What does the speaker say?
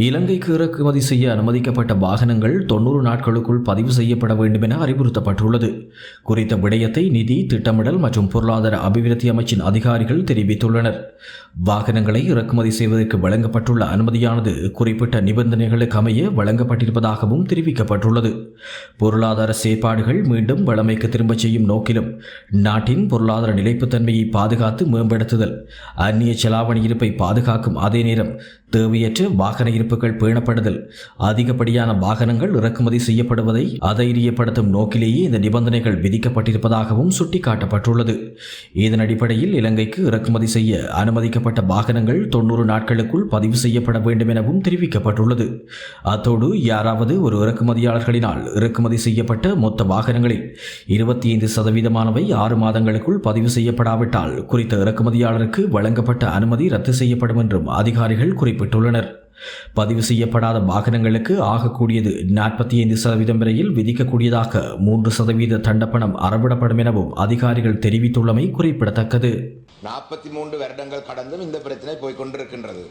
இலங்கைக்கு இறக்குமதி செய்ய அனுமதிக்கப்பட்ட வாகனங்கள் 90 நாட்களுக்குள் பதிவு செய்யப்பட வேண்டும் என அறிவுறுத்தப்பட்டுள்ளது. குறித்த விடயத்தை நிதி, திட்டமிடல் மற்றும் பொருளாதார அபிவிருத்தி அமைச்சின் அதிகாரிகள் தெரிவித்துள்ளனர். வாகனங்களை இறக்குமதி செய்வதற்கு வழங்கப்பட்டுள்ள அனுமதியானது குறிப்பிட்ட நிபந்தனைகளுக்கு அமைய வழங்கப்பட்டிருப்பதாகவும் தெரிவிக்கப்பட்டுள்ளது. பொருளாதார செயற்பாடுகள் மீண்டும் வழமைக்கு திரும்பச் செய்யும் நோக்கிலும் நாட்டின் பொருளாதார நிலைப்புத்தன்மையை பாதுகாத்து மேம்படுத்துதல், அந்நிய செலாவணி இருப்பை பாதுகாக்கும் அதே நேரம் தேவையற்ற வாகன இருப்புகள் பேணப்படுதல், அதிகப்படியான வாகனங்கள் இறக்குமதி செய்யப்படுவதை அதைரியப்படுத்தும் நோக்கிலேயே இந்த நிபந்தனைகள் விதிக்கப்பட்டிருப்பதாகவும் சுட்டிக்காட்டப்பட்டுள்ளது. இதன் அடிப்படையில் இலங்கைக்கு இறக்குமதி செய்ய அனுமதிக்கப்பட்ட வாகனங்கள் 90 நாட்களுக்குள் பதிவு செய்யப்பட வேண்டும் எனவும் தெரிவிக்கப்பட்டுள்ளது. அத்தோடு யாராவது ஒரு இறக்குமதியாளர்களினால் இறக்குமதி செய்யப்பட்ட மொத்த வாகனங்களில் 25% 6 மாதங்களுக்குள் பதிவு செய்யப்படாவிட்டால் குறித்த இறக்குமதியாளருக்கு வழங்கப்பட்ட அனுமதி ரத்து செய்யப்படும் என்றும் அதிகாரிகள் குறிப்பிட்டுள்ளனர். பதிவு செய்யப்படாத வாகனங்களுக்கு ஆகக்கூடியது 45% வரையில் விதிக்கக்கூடியதாக 3% தண்டப்பணம் அறவிடப்படும் எனவும் அதிகாரிகள் தெரிவித்துள்ளமை குறிப்பிடத்தக்கது. 43 வருடங்கள் கடந்தும் இந்த பிரச்சனை போய்கொண்டிருக்கின்றது.